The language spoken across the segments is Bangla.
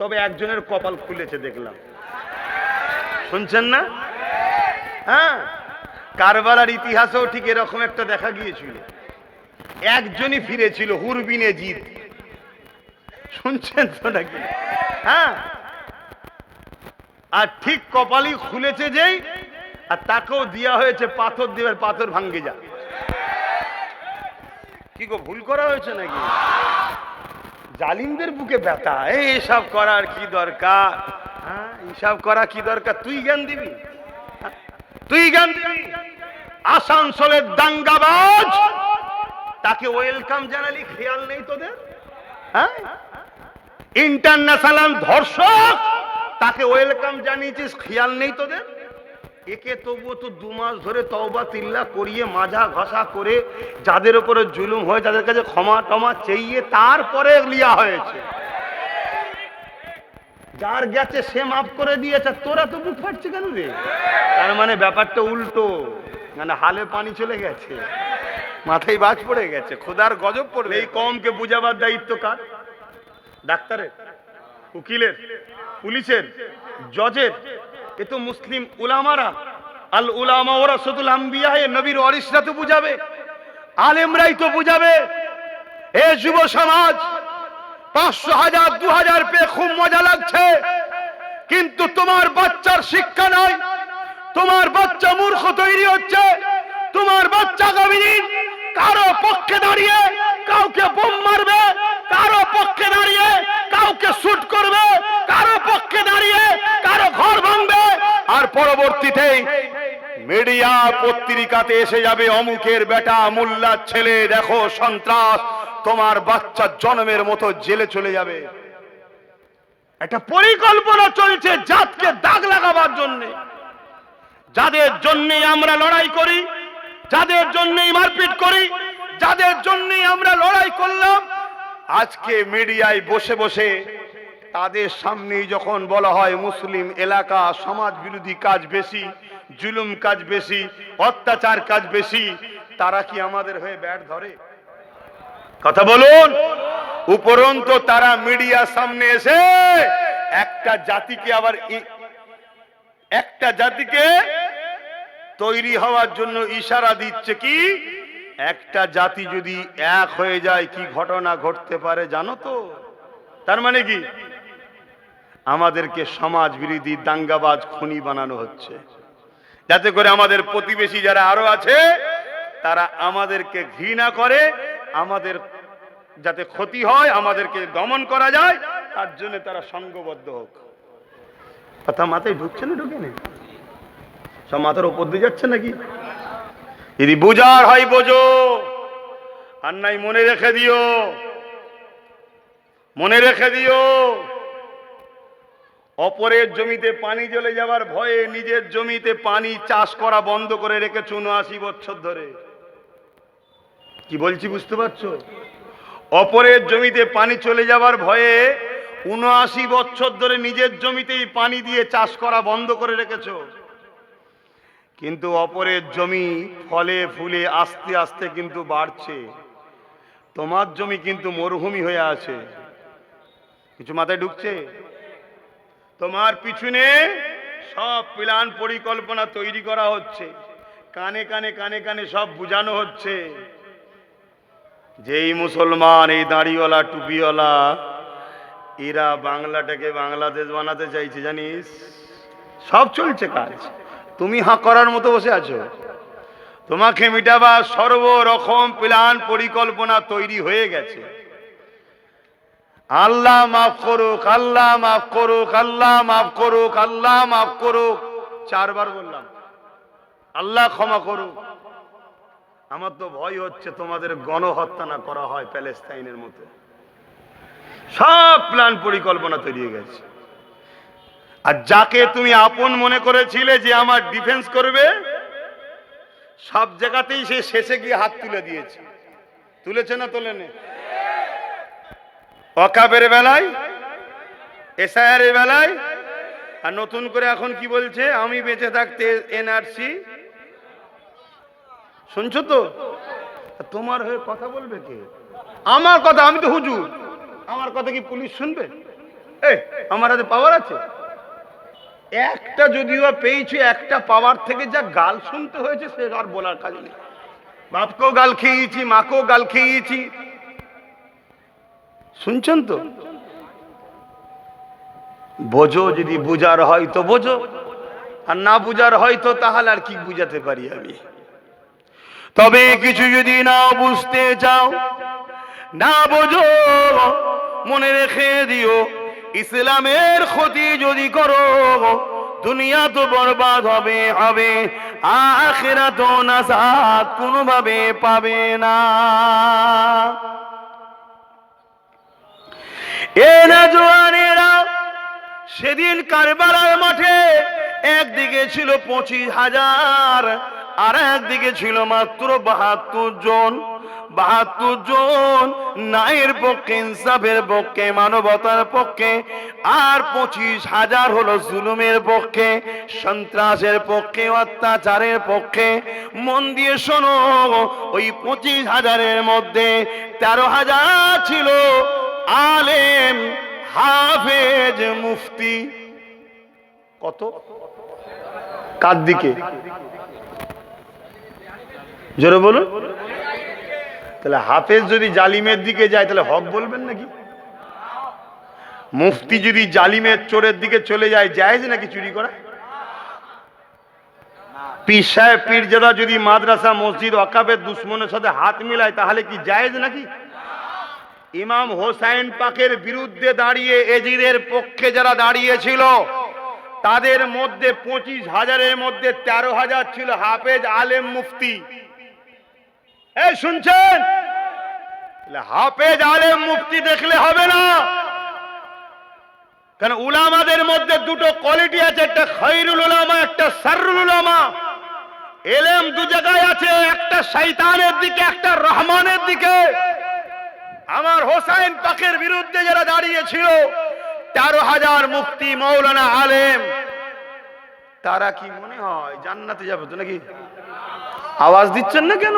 তবে একজনের কপাল খুলেছে দেখলাম, শুনছেন না? হ্যাঁ, কারবালার ইতিহাসেও ঠিক এরকম একটা দেখা গিয়েছিল। একজনই ফিরেছিল, হুরবিনে জিদ, শুনছেন তো নাকি? হ্যাঁ, আর ঠিক কপালই খুলেছে যেই, আর তাকেও দেওয়া হয়েছে পাথর দেবার, পাথর ভাঙ্গে যা। কি গো, ভুল করা হয়েছে নাকি? জালিমদের বুকে ব্যথা, এইসব করার কি দরকার? হ্যাঁ, এইসব করা কি দরকার? তুই জ্ঞান দিবি? তুই জ্ঞান দিবি? আসানসোলের দাঙ্গাবাজ, তাকে ওয়েলকাম জানালি, খেয়াল নেই তোদের? হ্যাঁ, ইন্টারন্যাশনাল ধর্ষক, তাকে ওয়েলকাম জানিয়েছিস, খেয়াল নেই তোদের? একে তবুও তো 2 মাস ধরে তওবা তিল্লা করিয়ে মাজা ঘষা করে যাদের উপরে জুলুম হয় তাদের কাছে ক্ষমা টমা চেয়ে তারপরে লিয়া হয়েছে। যার গেছে সে মাফ করে দিয়েছে, তোরা তো বুক ফাটছে কেন রে? তার মানে ব্যাপারটা উল্টো, মানে হালে পানি চলে গেছে, মাথায় বাজ পড়ে গেছে, খোদার গজব পড়বে। এই কমকে বুঝাবার দায়িত্ব কার? ডাক্তারের, উকিলের, পুলিশের, জজের? এ তো মুসলিম উলামারা, আল উলামা ওয়ারাসাতুল আম্বিয়া, নবীর ওয়ারিসরা তো বুঝাবে, আলেমরাই তো বুঝাবে। এ যুব সমাজ, 500, 1000, 2000 পেয়ে খুব মজা লাগছে, কিন্তু তোমার বাচ্চার শিক্ষা নাই, তোমার বাচ্চা মূর্খ তৈরি হচ্ছে, তোমার বাচ্চা আগামীদিন কারো পক্ষে দাঁড়িয়ে কাউকে বোম মারবে, কারো পক্ষে দাঁড়িয়ে কাউকে শুট করবে, কারো পক্ষে দাঁড়িয়ে কারো ঘর ভাঙবে, আর পরবর্তীতে মিডিয়া পত্রিকাতে এসে যাবে অমুকের বেটা, মোল্লার ছেলে, দেখো সন্ত্রাস, তোমার বাচ্চা জন্মের মতো জেলে চলে যাবে। একটা পরিকল্পনা চলছে জাতকে দাগ লাগাবার জন্য। যাদের জন্য আমরা লড়াই করি, যাদের জন্য মারপিট করি, যাদের জন্য আমরা লড়াই করলাম, আজকে মিডিয়ায় বসে বসে তাদের সামনেই যখন বলা হয় মুসলিম এলাকা সমাজ বিরোধী কাজ বেশি, জুলুম কাজ বেশি, অত্যাচার কাজ বেশি, তারা কি আমাদের হয়ে ব্যাট ধরে? কথা বলুন। উপরন্তু তারা মিডিয়ার সামনে এসে একটা জাতিকে আবার একটা জাতিকে তৈরি হওয়ার জন্য ইশারা দিচ্ছে। কি? একটা জাতি যদি এক হয়ে যায় কি ঘটনা ঘটতে পারে জানো তো? তার মানে কি? আমাদেরকে সমাজ বিরোধী দাঙ্গাবাজ খুনি বানানো হচ্ছে, যাতে করে আমাদের প্রতিবেশী যারা আরো আছে তারা আমাদেরকে ঘৃণা করে, আমাদের যাতে ক্ষতি হয়, আমাদেরকে দমন করা যায়, তার জন্য তারা সংঘবদ্ধ হোক। কথা মাথায় ঢুকছে না? ঢুকে নেই? সব মাথার উপর দিয়ে যাচ্ছে নাকি? যদি বুঝার হয় বোঝো, আর নাই মনে রেখে দিও, মনে রেখে দিও। অপরের জমিতে পানি চলে যাওয়ার ভয়ে নিজের জমিতে পানি চাষ করা বন্ধ করে রেখেছে 79 বছর ধরে। কি বলছি বুঝতে পারছো? অপরের জমিতে পানি চলে যাওয়ার ভয়ে 79 বছর ধরে নিজের জমিতেই পানি দিয়ে চাষ করা বন্ধ করে রেখেছো, কিন্তু অপরের জমি ফলে ফুলে আস্তে আস্তে কিন্তু বাড়ছে, তোমার জমি কিন্তু মরুভূমি হয়ে আছে। কিছু মাথায় ঢুকছে? তোমার পিছনে সব প্ল্যান পরিকল্পনা তৈরি করা হচ্ছে, কানে কানে কানে কানে সব বুঝানো হচ্ছে যে এই মুসলমান, এই দাড়িওয়ালা টুপিওয়ালা, এরা বাংলাটাকে বাংলাদেশ বানাতে চাইছে, জানিস? সব চলছে কাজ, তুমি হাঁ করার মতো বসে আছো। তোমাকে মিটাবার সর্বরকম প্ল্যান পরিকল্পনা তৈরি হয়ে গেছে। আল্লাহ মাফ করুক, আল্লাহ মাফ করুক, আল্লাহ মাফ করুক, আল্লাহ মাফ করুক, 4 বার বললাম আল্লাহ ক্ষমা করুক। আমার তো ভয় হচ্ছে তোমাদের গণহত্যা না করা হয় প্যালেস্তাইনের মতো। সব প্ল্যান পরিকল্পনা তৈরি হয়ে গেছে। আর যাকে তুমি আপন মনে করেছিলে যে আমার ডিফেন্স করবে, সব জায়গাতেই সে শেষে গিয়ে হাত তুলে দিয়েছে। তুলেছে না তোলেনি? ওয়াকাবের বেলায়, এসআইআর এর বেলায়, আর নতুন করে এখন কি বলছে? আমি বেঁচে থাকতে এনআরসি। শুনছো তো? তোমার হয়ে কথা বলবে কে? আমার কথা, আমি তো হুজুর, আমার কথা কি পুলিশ শুনবে? আমার হাতে পাওয়ার আছে? একটা যদিও পেয়েছি, একটা পাওয়ার থেকে যা গাল শুনতে হয়েছে সে আর বলার কাজ নেই। বাপকেও গাল খেয়েছি, মাকেও গাল খেয়েছি, শুনছেন তো? বোঝো, যদি বুঝার হয় তো বোঝো, আর না বুঝার হয় তো তাহলে আর কি বুঝাতে পারি আমি। তবে কিছু যদি না বুঝতে চাও, না বোঝো, মনে রেখে দিও, ইসলামের ক্ষতি যদি করো দুনিয়া তো বরবাদ হবে হবে, আখিরাত নাজাত কোনোভাবে পাবে না। এ নওজওয়ানেরা, সেদিন কারবালার মাঠে একদিকে ছিল 25,000 আর একদিকে ছিল মাত্র 72 জন। 72 জন ন্যায়ের পক্ষে, ইনসাফের পক্ষে, মানবতার পক্ষে, আর 25,000 হলো জুলুমের পক্ষে, সন্ত্রাসের পক্ষে, অত্যাচারের পক্ষে। মন দিয়ে শোনো, ওই 25,000-এর মধ্যে 13,000 ছিল আলেম, হাফেজ, মুফতি। কত? কার দিকে? জোরে বলুন। তাহলে হাফেজ যদি জালিমের দিকে যায় তাহলে হক বলবেন নাকি? মুফতি যদি জালিমের চোরের দিকে চলে যায়, জায়েজ নাকি চুরি করা? পীর সাহেব, পীরজাদা যদি মাদ্রাসা, মসজিদ, ওয়াকাফের দুশ্মনের সাথে হাত মিলায় তাহলে কি জায়েজ নাকি? ইমাম হোসাইন পাকের বিরুদ্ধে দাঁড়িয়ে এজিদের পক্ষে যারা দাঁড়িয়েছিল তাদের মধ্যে 25,000-এর মধ্যে 13,000 ছিল হাফেজ, আলেম, মুফতি। এই শুনছেন? হাফেজ, আলেম, মুফতি দেখলে হবে না, কারণ উলামাদের মধ্যে দুটো কোয়ালিটি আছে, একটা খায়রুল উলামা, একটা শাররুল উলামা। ইলম দু জায়গায় আছে, একটা শয়তানের দিকে, একটা রহমানের দিকে। আমার হোসাইন পাকের বিরুদ্ধে যারা দাঁড়িয়েছিল 13,000 মুফতি, মৌলানা, আলেম, তারা কি মনে হয় জান্নাতে যাবে তো নাকি? আওয়াজ দিচ্ছেন না কেন?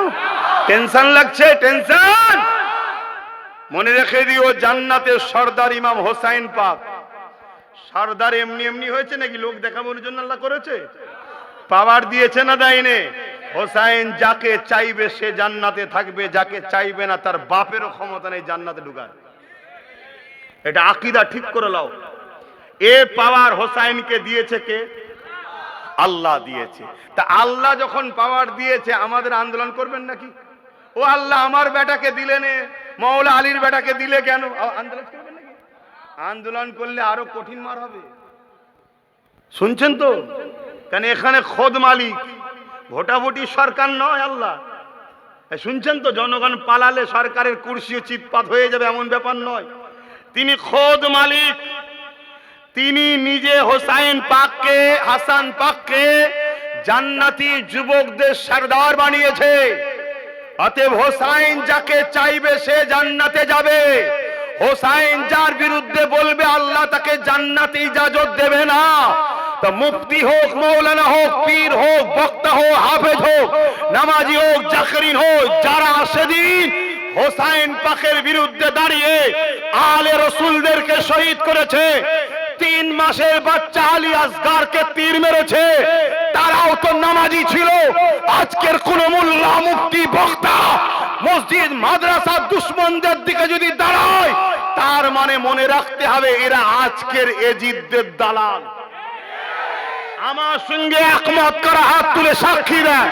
টেনশন লাগছে? টেনশন মনে রেখে দিও, জান্নাতের সর্দার ইমাম হোসাইন পাক। সর্দার এমনি এমনি হয়েছে নাকি? লোক দেখানোর জন্য আল্লাহ করেছে? পাওয়ার দিয়েছে না দেয়নি? হোসাইন যাকে চাইবে সে জান্নাতে থাকবে, যাকে চাইবে না তার বাপেরও ক্ষমতা নেই জান্নাতে ঢুকার। এটা আকীদা ঠিক করে নাও। এ পাওয়ার হোসাইনকে দিয়েছে কে? আল্লাহ দিয়েছে। তা আল্লাহ যখন পাওয়ার দিয়েছে, আমাদের আন্দোলন করবেন নাকি? ও আল্লাহ, আমার বেটাকে দিলে নে, মাওলা আলীর বেটাকে দিলে কেন? আন্দোলন করবেন নাকি? আন্দোলন করলে আরো কঠিন মার হবে। শুনছেন তো? কারণ এখানে খোদ মালিক, ভোটাভুটি সরকার নয়, আল্লাহ। শুনছেন তো? জনগণ পালালে সরকারের কুরসিও চিৎপাত হয়ে যাবে এমন ব্যাপার নয়। তিনি খোদ মালিক। তিনি নিজে হোসাইন পাককে, হাসান পাককে জান্নাতি যুবকদের সরদার বানিয়েছে। অতএব হোসাইন যাকে চাইবে সে জান্নাতে যাবে। হোসাইন যার বিরুদ্ধে বলবে আল্লাহ তাকে জান্নাতে ইজাজত দেবে না। তো মুফতি হোক, মৌলানা হোক, পীর হোক, বক্তা হোক, হাফেজ হোক, নামাজি হোক, জাকরিন হোক, যারা সেদিন হোসাইন পাকের বিরুদ্ধে দাঁড়িয়ে আলে রসুলদেরকে শহীদ করেছে, 3 মাসের বাচ্চা আলী আসগারকে তীর মেরেছে, তারাও তো নামাজি ছিল। আজকের কোন মোল্লা, মুফতি, বক্তা মসজিদ, মাদ্রাসা দুশ্মনদের দিকে যদি দাঁড়ায়, তার মানে মনে রাখতে হবে এরা আজকের এজিদদের দালাল। আমার সঙ্গে একমত করা হাত তুলে সাক্ষী দেন,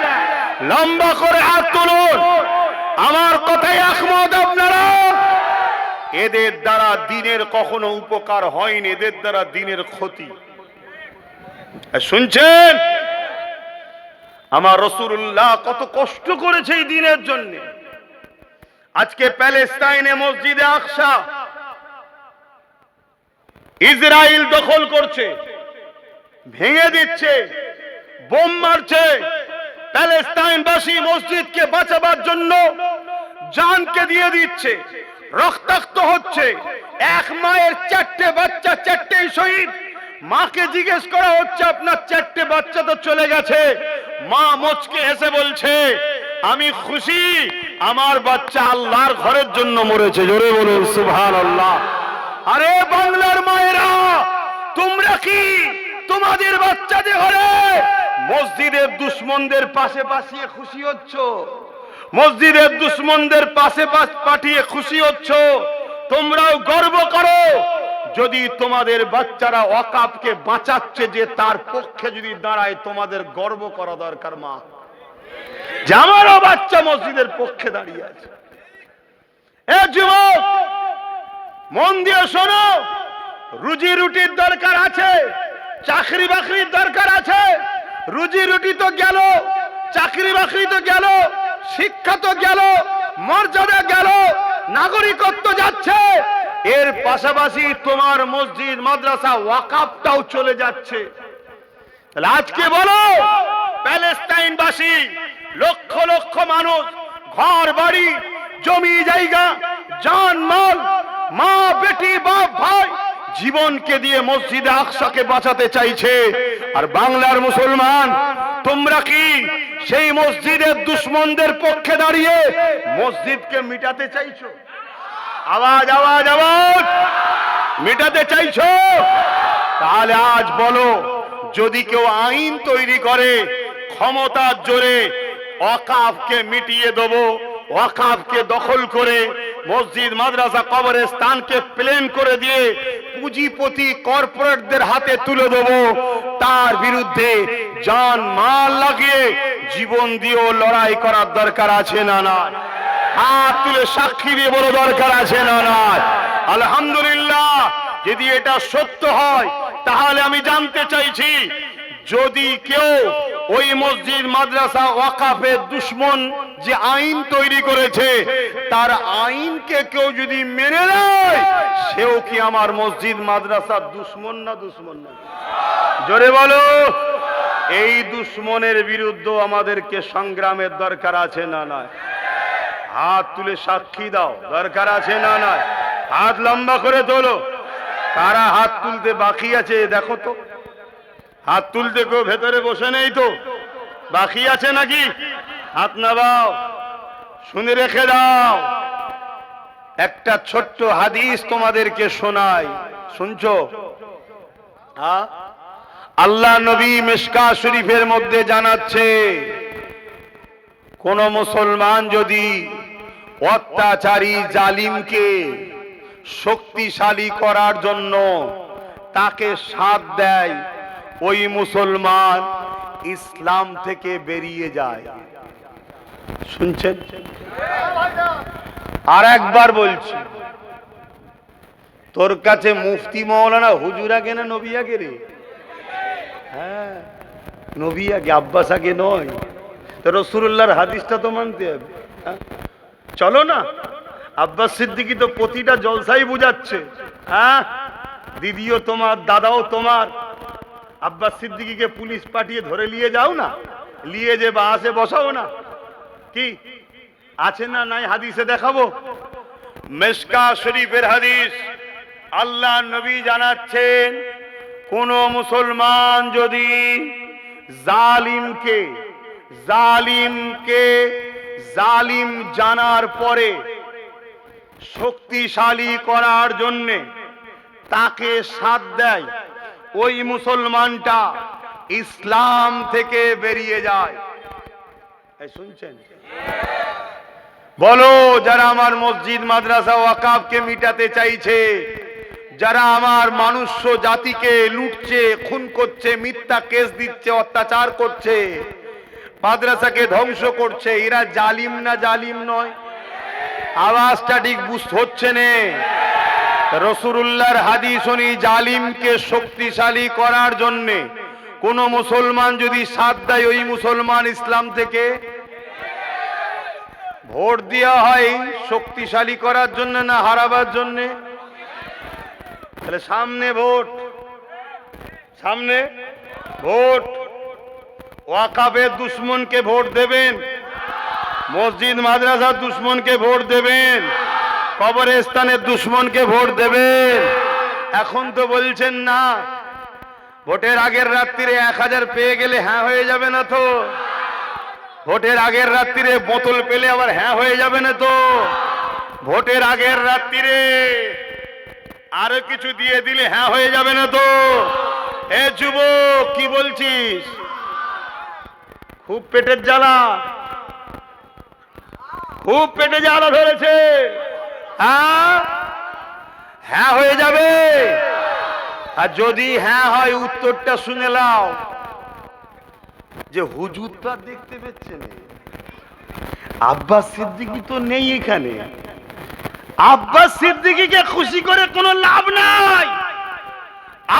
লম্বা করে হাত তুলুন। আমার কথায় একমত আপনারা? এদের দ্বারা দিনের কখনো উপকার হয়নি, এদের দ্বারা দিনের ক্ষতি। শুনছেন? আমার রাসূলুল্লাহ কত কষ্ট করেছে এই দিনের জন্য। আজকে প্যালেস্টাইনে মসজিদে আকসা ইসরায়েল দখল করছে, ভেঙে দিচ্ছে, বোম মারছে। প্যালেস্টাইনবাসী মসজিদকে বাঁচাবার জন্য জানকে দিয়ে দিচ্ছে, রক্তাক্ত হচ্ছে। এক মায়ের 4টে বাচ্চা, 4টেই শহীদ। মাকে জিজ্ঞেস করা হচ্ছে আপনার 4টে বাচ্চা তো চলে গেছে। মা মুচকে হেসে বলছে আমি খুশি, আমার বাচ্চা আল্লাহর ঘরের জন্য মরেছে। জোরে বলুন সুবহানাল্লাহ। আরে বাংলার মায়েরা, তোমরা কি তোমাদের বাচ্চাদের ঘরে মসজিদের দুশ্মনদের পাশে পাশিয়ে খুশি হচ্ছ? মসজিদের দুশ্মনদের পাশে পাঠিয়ে খুশি হচ্ছ? তোমরাও গর্ব করো যদি তোমাদের বাচ্চারা ওয়াকাফকে বাঁচাচ্ছে, যে তার পক্ষে যদি দাঁড়ায়, তোমাদের গর্ব করা দরকার মা, যে আমারও বাচ্চা মসজিদের পক্ষে দাঁড়িয়ে আছে। এ যুবক, মন দিয়ে শোনো, রুজি রুটির দরকার আছে, চাকরি বাকরির দরকার আছে। রুজি রুটি তো গেল, চাকরি বাকরি তো গেল, শিক্ষা তো গেল, মর্যাদা গেল, নাগরিকত্ব যাচ্ছে, এর পাশাপাশি তোমার মসজিদ মাদ্রাসা ওয়াকাফটাও চলে যাচ্ছে। তাহলে আজকে বলো, প্যালেস্টাইনবাসী লক্ষ লক্ষ মানুষ ঘর বাড়ি জমি জায়গা জানমাল মা বেটি বাপ ভাই জীবনকে দিয়ে মসজিদে আকসাকে বাঁচাতে চাইছে, আর বাংলার মুসলমান তোমরা কি সেই মসজিদের দুশ্মনদের পক্ষে দাঁড়িয়ে মসজিদকে মিটাতে চাইছো? আওয়াজ আওয়াজ আওয়াজ, মিটাতে চাইছো? তাহলে আজ বলো, যদি কেউ আইন তৈরি করে ক্ষমতার জোরে ওয়াকাফকে মিটিয়ে দেবো, ওয়াকাফকে দখল করে মসজিদ মাদ্রাসা কবরস্থানকে প্লেন করে দিয়ে পুঁজিপতি কর্পোরেটদের হাতে তুলে দেবো, তার বিরুদ্ধে জান মাল লাগিয়ে জীবন দিয়েও লড়াই করার দরকার আছে না না? হাত তুলে সাক্ষী দিয়ে বড় দরকার আছে না না? আলহামদুলিল্লাহ, যদি এটা সত্য হয় তাহলে আমি জানতে চাইছি, যদি কেউ ওই মসজিদ মাদ্রাসা ওয়াকাফের দুশ্মন যে আইন তৈরি করেছে, তার আইনকে কেউ যদি মেনে নেয়, সেও কি আমার মসজিদ মাদ্রাসার দুশ্মন না? দুশ্মন না? জোরে বলো। এই দুশ্মনের বিরুদ্ধে আমাদেরকে সংগ্রামের দরকার আছে না না? হাত তুলে সাক্ষী দাও, দরকার আছে না না? হাত লম্বা করে তোলো। কারা হাত তুলতে বাকি আছে দেখো তো, হাত তুলতে কেউ ভেতরে বসে নেই তো? বাকি আছে নাকি? হাত নামাও, শুনে রেখে দাও। একটা ছোট্ট হাদিস তোমাদেরকে শোনাই, শুনছো? আল্লাহ নবী মিশকা শরীফের মধ্যে জানাচ্ছে, কোন মুসলমান যদি অত্যাচারী জালিমকে শক্তিশালী করার জন্য তাকে সাথ দেয়, ওই মুসলমান ইসলাম থেকে বেরিয়ে যায়। শুনছেন? আর একবার বলছি, তোর কাছে মুফতি মৌলানা হুজুর আগে না নবী আগে রে? হ্যাঁ, নবী আগে, আব্বাস আগে নয়। তো রাসূলুল্লাহর হাদিসটা তো মানতে হবে। চলো না, আব্বাস সিদ্দিকী তো প্রতিটা জলসাই বুঝাচ্ছে। হ্যাঁ, দিদিও তোমার, দাদাও তোমার। আব্বাস সিদ্দিকীকে পুলিশ পাঠিয়ে ধরে নিয়ে যাও না, নিয়ে যে বাসে বসাও না। কি আছে না নাই হাদিসে দেখাবো। মিশকা শরীফের হাদিস, আল্লাহ নবী জানাচ্ছেন, কোন মুসলমান যদি জালিম জানার পরে শক্তিশালী করার জন্যে তাকে সাথ দেয়, ওই মুসলমানটা ইসলাম থেকে বেরিয়ে যায়। শুনছেন? বলো, যারা আমার মসজিদ মাদ্রাসা ওয়াকাফকে মিটাতে চাইছে, যারা আমার মানুষ্য জাতিকে লুটছে, খুন করছে, মিথ্যা কেস দিচ্ছে, অত্যাচার করছে, মাদ্রাসাকে ধ্বংস করছে, এরা জালিম না জালিম নয়? আওয়াজটা ঠিক বুঝতে হচ্ছে না? রাসূলুল্লাহর হাদিস শুনি, জালিমকে শক্তিশালী করার জন্যে কোন মুসলমান যদি সাথ দেয়, ওই মুসলমান ইসলাম থেকে। ভোট দেওয়া হয় শক্তিশালী করার জন্য না হারাবার জন্যে? তাহলে সামনে ভোট, সামনে ভোট। ওয়াকাফের দুশ্মনকে ভোট দেবেন, মসজিদ মাদ্রাসার দুশ্মনকে ভোট দেবেন, কবরস্থানের দুশ্মনকে ভোট দেবেন। এখন তো বলছেন না, ভোটের আগের রাত্রিরে 1000 পেয়ে গেলে হ্যাঁ হয়ে যাবে না তো? ভোটের আগের রাত্রিরে বোতল পেলে আবার হ্যাঁ হয়ে যাবে না তো? ভোটের আগের রাত্রিরে আরো কিছু দিয়ে দিলে হ্যাঁ হয়ে যাবে না তো? এ যুবক কি বলছিস? খুব পেটের জ্বালা, খুব পেটে জ্বালা ধরেছে। হ্যাঁ হ্যাঁ হয়ে যাবে। আর যদি হ্যাঁ হয় উত্তরটা শুনে নাও, যে হুজুরটা দেখতে পেচ্ছেন, আব্বাস সিদ্দিকী তো নেই এখানে। আব্বাস সিদ্দিকীকে খুশি করে কোনো লাভ নাই,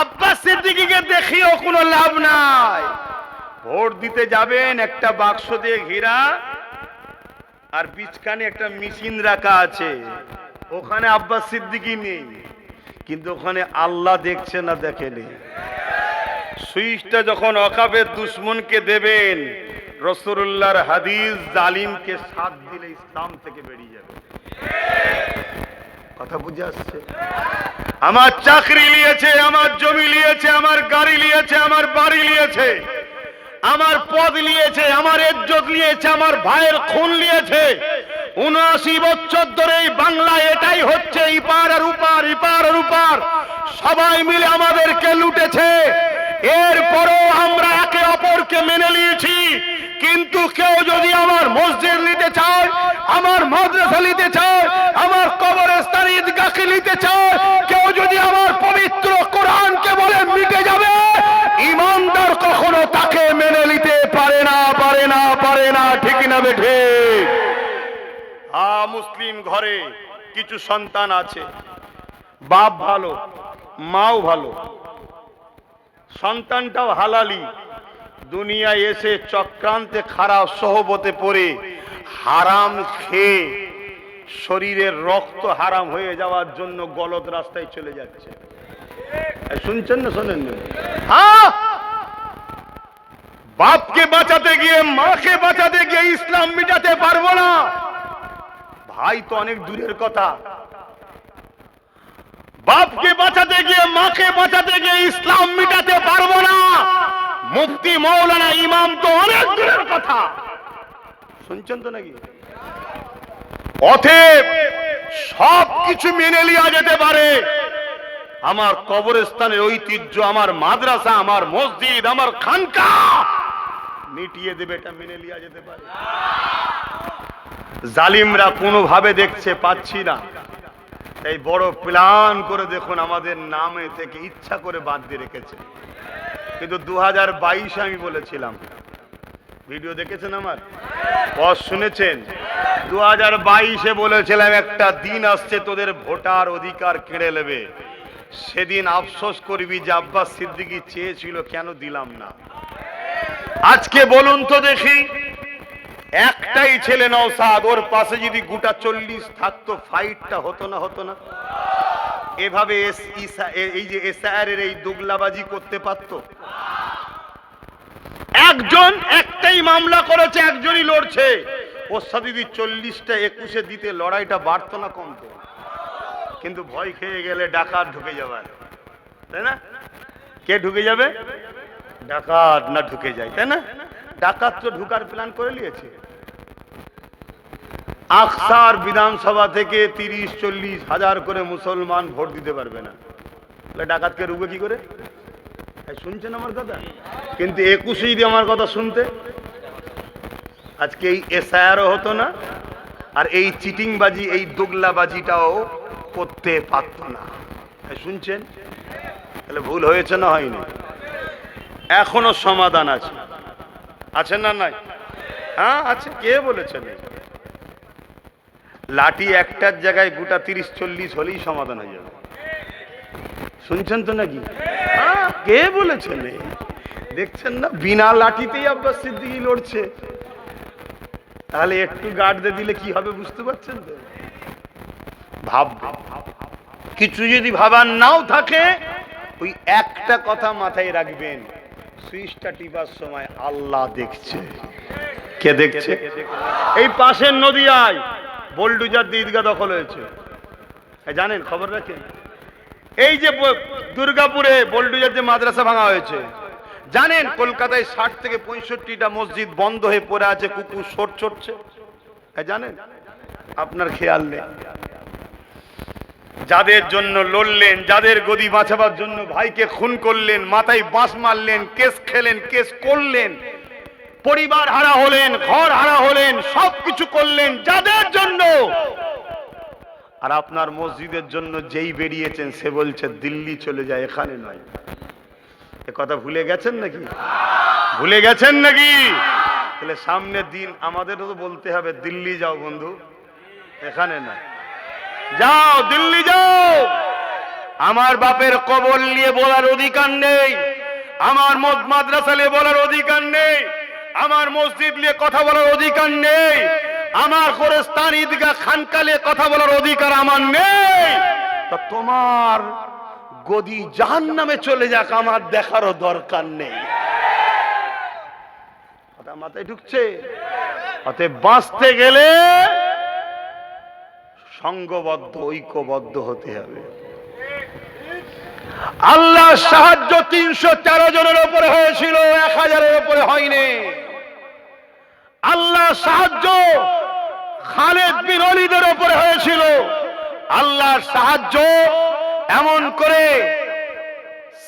আব্বাস সিদ্দিকীকে দেখিও কোনো লাভ নাই। ভোট দিতে যাবেন, একটা বাক্স দিয়ে ঘেরা, আর বিচখানে একটা মেশিন রাখা আছে, ওখানে আব্বাস সিদ্দিকী নেই, কিন্তু ওখানে আল্লাহ দেখছে না দেখেনি। সুইচটা যখন ওয়াকাফের দুশমনকে দেবেন, রাসূলুল্লাহর হাদিস, জালিমকে সাথ দিলে ইসলাম থেকে বেরিয়ে যাবে। কথা বুঝে আসছে? আমার চাকরি নিয়েছে, আমার জমি নিয়েছে, আমার গাড়ি নিয়েছে, আমার বাড়ি নিয়েছে, আমার পদ নিয়েছে, আমার ইজ্জত নিয়েছে, আমার ভাইয়ের খুন নিয়েছে। ৭৯ বছর ধরে এই বাংলায় এটাই হচ্ছে, ইপার আর উপার, ইপার আর উপার সবাই মিলে আমাদেরকে লুটেছে। এরপরও আমরা একে অপরকে মেনে নিয়েছি, কিন্তু কেউ যদি আমার মসজিদ নিতে চায়, আমার মাদ্রাসা নিতে চায়, আমার কবরস্থান ঈদগাহকে নিতে চায়, কেউ যদি আমার পবিত্র কোরআনকে বলে মিটে যাবে, ইমানদার কখনো তাকে মেনে নিতে পারে না, পারে না, পারে না। ঠিক না বেঠে? মুসলিম ঘরে কিছু সন্তান আছে, বাপ ভালো, মাও ভালো, সন্তানটাও হালালি, দুনিয়ায় এসে চক্রান্তে খারাপ সহবতে পড়ে হারাম খেয়ে শরীরের রক্ত হারাম হয়ে যাওয়ার জন্য গলদ রাস্তায় চলে যাচ্ছে। শুনছেন না শোনেন না? হ্যাঁ, বাপকে বাঁচাতে গিয়ে, মাকে বাঁচাতে গিয়ে ইসলাম মিটাতে পারবো না, ভাই তো অনেক দূরের কথা। বাপকে বাঁচাতে গিয়ে, মাকে বাঁচাতে গিয়ে ইসলাম মিটাতে পারবো না, মুফতি মৌলানা ইমাম তো অনেক দূরের কথা। শুনছেন তো নাকি? অতএব সব কিছু মেনে নেওয়া যেতে পারে, আমার কবরস্থানের ঐতিহ্য, আমার মাদ্রাসা, আমার মসজিদ, আমার খানকা মিটিয়ে দেবে, এটা মেনে নেওয়া যেতে পারে। জালিমরা কোনোভাবে দেখছে পাচ্ছি না, এই বড় প্ল্যান করে দেখুন আমাদের নামে থেকে ইচ্ছা করে বাদ দিয়ে রেখেছে। কিন্তু 2022 আমি বলেছিলাম, ভিডিও দেখেছেন আমার, শুনেছেন? 2022-এ বলেছিলাম একটা দিন আসছে তোদের ভোটার অধিকার কেড়ে নেবে, সেদিন আফসোস করবি যে আব্বাস সিদ্দিকী চেয়েছিল কেন দিলাম না। আজকে বলুন তো দেখি, একটাই ছেলে নওশাদ, ওর পাশে যদি গোটা 40 থাকতো, ফাইটটা হতো না? হতো না? এভাবে এই যে এসআরের এই দুগলাবাজি করতে পারতো? একজন একটাই মামলা করেছে, একজনই লড়ছে, ওর সাথে যদি 40টা 21-এ দিতে লড়াইটা বাড়তো না কমতো? কিন্তু ভয় খেয়ে গেলে ডাকাত ঢুকে যাবার, তাই না? কে ঢুকে যাবে? ডাকাত না ঢুকে যায়, তাই না? ডাকাত তো ঢুকার প্ল্যান করে নিয়েছে। আকসার বিধানসভা থেকে 30-40 হাজার করে মুসলমান ভোট দিতে পারবে না, ডাকাতকে রুবে কি করে? শুনছেন আমার কথা? কিন্তু 21-এ যদি আমার কথা শুনতে, আজকে এই এসআইআরও হতো না, আর এই চিটিংবাজি, এই দোগলাবাজিটাও করতে পারত না। শুনছেন? তাহলে ভুল হয়েছে না হয়নি? এখনো সমাধান আছে, আছে না নাই? হ্যাঁ আছে। কে বলেছেন? লাঠি একটার জায়গায় গোটা 30-40 হলেই সমাধান হয়ে যাবে। শুনছেন তো নাকি? হ্যাঁ, কে বলেছেন? দেখছেন না, বিনা লাঠিতেই আব্বাস সিদ্দিকী লড়ছে। তাহলে একটু গার্ড দিলে কি হবে বুঝতে পারছেন তো? ভাববে। কিছু যদি ভাবার নাও থাকে, ওই একটা কথা মাথায় রাখবেন, সুইচটা টিপার সময় আল্লাহ দেখছে। কে দেখছে? এই পাশের নদিয়ায় বোলডুজার দিয়ে ঈদগাহ দখল হয়েছে, জানেন? খবর রাখেন? এই যে দুর্গাপুরে বোলডুজার যে মাদ্রাসা ভাঙা হয়েছে, জানেন? কলকাতায় 60 থেকে 65টা মসজিদ বন্ধ হয়ে পড়ে আছে, কুকুর চড়ছে, জানেন? আপনার খেয়াল নেই। যাদের জন্য লড়লেন, যাদের গদি বাঁচাবার জন্য ভাইকে খুন করলেন, মাথায় বাঁশ মারলেন, কেস খেলেন, কেস করলেন, পরিবার হারা হলেন, ঘর হারা হলেন, সবকিছু করলেন যাদের জন্য, আর আপনার মসজিদের জন্য যেই বেরিয়েছেন সে বলছে দিল্লি চলে যায়, এখানে নয়। এ কথা ভুলে গেছেন নাকি? ভুলে গেছেন নাকি? তাহলে সামনের দিন আমাদেরও তো বলতে হবে দিল্লি যাও বন্ধু, এখানে নয়। যাও দিল্লি যাও। আমার বাপের কবর নিয়ে বলার অধিকার নেই, আমার মাদ্রাসা নিয়ে বলার অধিকার নেই, আমার মসজিদ নিয়ে কথা বলার অধিকার নেই, আমার গোরস্তান ঈদগাহ খানকা নিয়ে কথা বলার অধিকার আমার নেই। তা তোমার গদি জাহান্নামে চলে যাক, আমার দেখারও দরকার নেই। কথা মাথায় ঢুকছে? অতএব বাঁচতে গেলে সংঘবদ্ধ, ঐক্যবদ্ধ হতে হবে। আল্লাহর সাহায্য 313 জনের উপরে হয়েছিল, 1000-এর উপরে হয়নি। আল্লাহর সাহায্য খালিদ বিন ওলীদের উপরে হয়েছিল। আল্লাহর সাহায্য এমন করে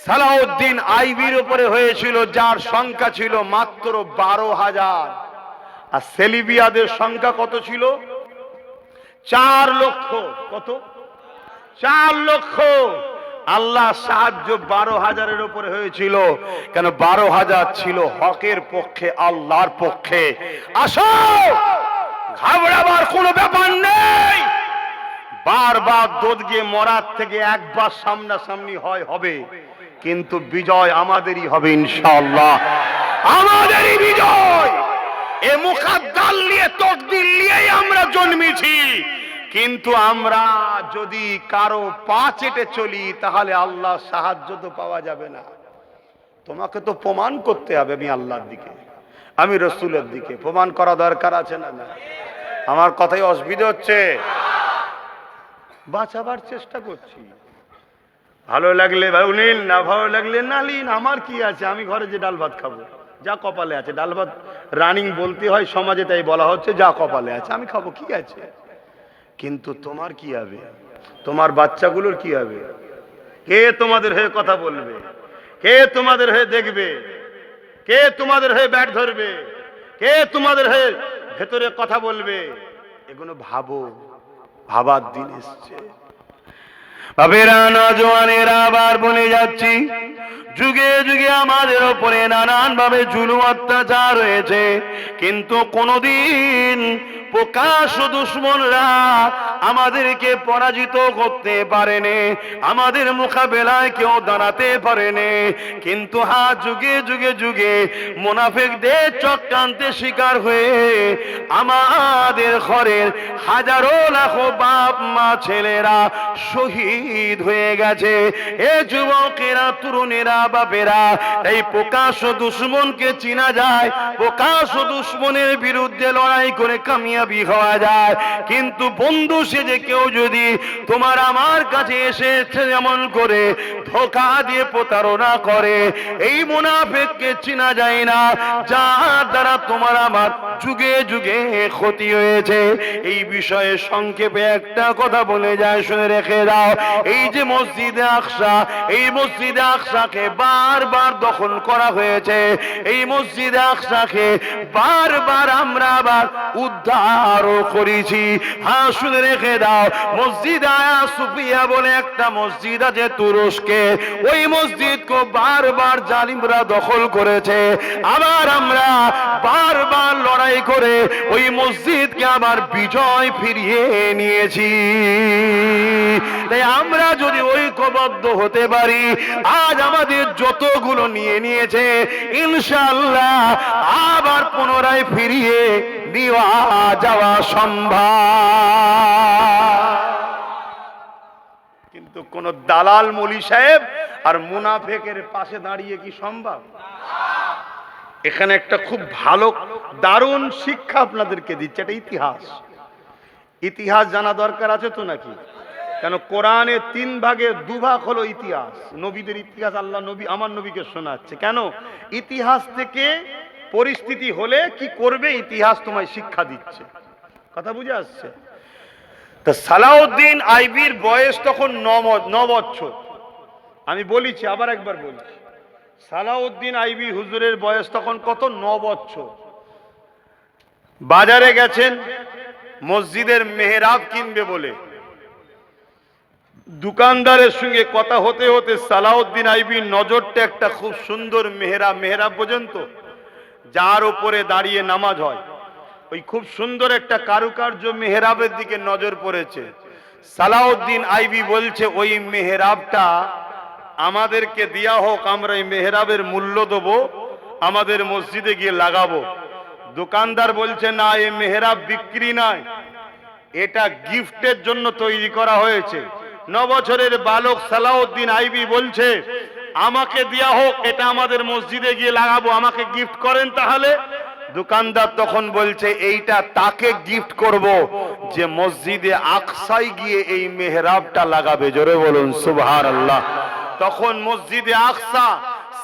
সালাউদ্দিন আইবির উপরে হয়েছিল, যার সংখ্যা ছিল মাত্র 12,000। আর সেলিবিয়াদের সংখ্যা কত ছিল? 4 লক্ষ। কত? 4 লক্ষ। আল্লাহ সাহায্য 12,000-এর উপরে হয়েছিল। কেন? 12,000 ছিল হকের পক্ষে, আল্লাহর পক্ষে। আসো, ঘাবড়াবার কোনো ব্যাপার নেই। বারবার দোদ গিয়ে মরার থেকে একবার সামনাসামনি হয় হবে, কিন্তু বিজয় আমাদেরই হবে ইনশাআল্লাহ, আমাদেরই বিজয়। এ মুকাদ্দার নিয়ে, তকদির নিয়েই আমরা জন্মেছি, কিন্তু আমরা যদি কারো পা চেটে চলি তাহলে আল্লাহ সাহায্য তো পাওয়া যাবে না। তোমাকে তো প্রমাণ করতে হবে আমি আল্লাহর দিকে, আমি রসুলের দিকে। প্রমাণ করা দরকার আছে না? না। আমার কথাই অসুবিধা হচ্ছে? বাঁচাবার চেষ্টা করছি। ভালো লাগলে নিন, না ভালো লাগলে না নিন, আমার কি আছে? আমি ঘরে যে ডাল ভাত খাবো, যা কপালে আছে। ডাল ভাত রানিং বলতে হয় সমাজে, তাই বলা হচ্ছে যা কপালে আছে আমি খাবো, কি আছে? কিন্তু তোমার কি হবে? তোমার বাচ্চাগুলোর কি হবে? কে তোমাদের হয়ে কথা বলবে? কে তোমাদের হয়ে দেখবে? কে তোমাদের হয়ে ব্যাট ধরবে? কে তোমাদের হয়ে ভেতরে কথা বলবে? এগুলো ভাবো, ভাবার দিন এসছে। বাবেরা, নওজওয়ানেরা, আবার বলে যাচ্ছি, যুগে যুগে আমাদের উপরে নানান ভাবে জুলুম অত্যাচার হয়েছে, কিন্তু কোনদিন প্রকাশ্য দুশমনরা আমাদেরকে পরাজিত করতে পারেনি, আমাদের মোকাবেলায় কেউ দাঁড়াতে পারেনি। কিন্তু যুগে যুগে যুগে মুনাফিকদের চক্রান্তে শিকার হয়ে আমাদের ঘরের হাজারো লাখো বাপ মা ছেলেরা শহীদ হয়ে গেছে। এ যুবকেরা, তরুণেরা, বাপেরা, এই প্রকাশ্য দুশমনকে চিনা যায়, প্রকাশ্য দুশমনের বিরুদ্ধে লড়াই করে কামিয়াবি হওয়া যায়। কিন্তু বন্ধু সেজে কেউ যদি তোমার আমার কাছে এসে যেমন করে ধোঁকা দিয়ে প্রতারণা করে, এই মুনাফিককে চিনা যায় না, যার দ্বারা তোমার আমার যুগে যুগে ক্ষতি হয়েছে। এই বিষয়ে সংক্ষেপে একটা কথা বলে যায়, শুনে রেখে দাও। এই যে মসজিদে আকসা, এই মসজিদে আকসাকে বারবার দখল করা হয়েছে, এই মসজিদে আকসাকে বারবার আমরা আবার উদ্ধারও করেছি। হ্যাঁ, শুনে রেখে দাও, মসজিদ আয়া সুফিয়া বলে একটা মসজিদ আছে তুরস্কে, ওই মসজিদকে বারবার জালিমরা দখল করেছে। আবার আমরা বারবার লড়াই করে ওই মসজিদকে আবার বিজয় ফিরিয়ে নিয়েছি। তাই আমরা যদি ঐক্যবদ্ধ হতে পারি, আজ আমাদের যতগুলো নিয়ে নিয়েছে ইনশাআল্লাহ আবার পুনরায় ফিরিয়ে দেওয়া যাওয়া সম্ভব। কিন্তু কোন দালাল মৌলী সাহেব আর মুনাফিকের পাশে দাঁড়িয়ে কি সম্ভব? এখানে একটা খুব ভালো দারুণ শিক্ষা আপনাদেরকে দিচ্ছে, এটা ইতিহাস। ইতিহাস জানা দরকার আছে তো নাকি? কেন কোরআনে 3 ভাগে 2 ভাগ হলো ইতিহাস, নবীদের ইতিহাস। আল্লাহ নবী আমার নবীকে শোনাচ্ছে। কেন? ইতিহাস থেকে পরিস্থিতি হলে কি করবে ইতিহাস তোমায় শিক্ষা দিচ্ছে। কথা বুঝে আসছে? তা সালাউদ্দিন আইবির বয়স তখন 9 বছর। আমি বলেছি, আবার একবার বলছি, সালাউদ্দিন আইবি হুজুরের বয়স তখন কত? 9 বছর। বাজারে গেছেন মসজিদের মেহরাব কিনবে বলে, দোকানদারের সঙ্গে কথা হতে হতে সালাউদ্দিন আইবির নজরটা একটা খুব সুন্দর মেহরাব পর্যন্ত, যার উপরে দাঁড়িয়ে নামাজ হয়, ওই খুব সুন্দর একটা কারুকার্য মেহরাবের দিকে নজর পড়েছে। সালাউদ্দিন আইবি বলছে, ওই মেহরাবটা আমাদেরকে দেয়া হোক, আমরা এই মেহরাবের মূল্য দেবো, আমাদের মসজিদে গিয়ে লাগাবো। দোকানদার বলছে, না, এই মেহরাব বিক্রি নয়, এটা গিফটের জন্য তৈরি করা হয়েছে। 9 বছরের বালক সালাউদ্দিন আইবি বলছে, আমাকে দেয়া হোক, এটা আমাদের মসজিদে গিয়ে লাগাবো, আমাকে গিফট করেন তাহলে। দোকানদার তখন বলছে, এইটা তাকে গিফট করব যে মসজিদে আকসায় গিয়ে এই মেহরাবটা লাগাবে। জোরে বলুন সুবহানাল্লাহ। তখন মসজিদে আকসা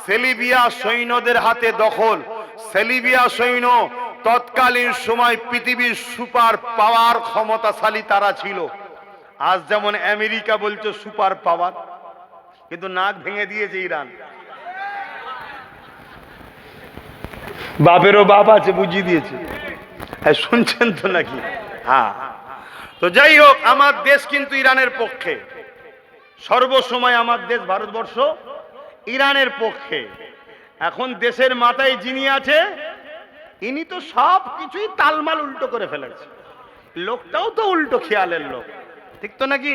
সেলিবিয়া সৈন্যদের হাতে দখল। সেলিবিয়া সৈন্য তৎকালীন সময় পৃথিবীর সুপার পাওয়ার ক্ষমতাশালী তারা ছিল। আজ যেমন আমেরিকা বলছে সুপার পাওয়ার, কিন্তু নাক ভেঙে দিয়েছে ইরান। বাপেরও বাপ আছে, বুঝিয়ে দিয়েছে। হ্যাঁ, শুনছেন তো নাকি? হ্যাঁ। তো যাই হোক, আমার দেশ কিন্তু ইরানের পক্ষে, সর্বসময় আমার দেশ ভারতবর্ষ ইরানের পক্ষে। এখন দেশের মাথায় যিনি আছে, ইনি তো সব কিছুই তালমাল উল্টো করে ফেলেছে। লোকটাও তো উল্টো খেয়ালের লোক, ঠিক তো নাকি?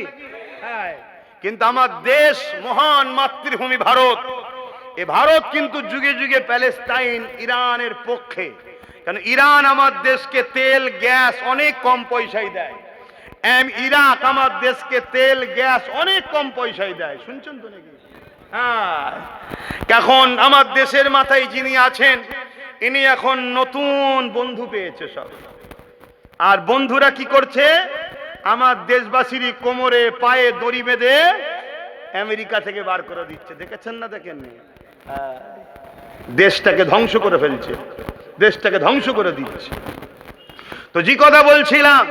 হ্যাঁ। কিন্তু আমার দেশ মহান মাতৃভূমি ভারত, এ ভারত কিন্তু যুগে যুগে প্যালেস্টাইন ইরানের পক্ষে। কারণ ইরান আমার দেশকে তেল গ্যাস অনেক কম পয়সায় দেয়। ইরাক আমার দেশকে তেল গ্যাস অনেক কম পয়সায় দেয়। শুনছেন তো নাকি? হ্যাঁ। এখন আমার দেশের মাথায় যিনি আছেন, ইনি এখন নতুন বন্ধু পেয়েছে সব। আর বন্ধুরা কি করছে? আমার দেশবাসীরই কোমরে পায়ে দড়ি বেঁধে আমেরিকা থেকে বার করে দিচ্ছে। দেখেছেন না? দেখেননি? দেশটাকে ধ্বংস করে ফেলছে, দেশটাকে ধ্বংস করে দিচ্ছে। তো যে কথা বলছিলাম,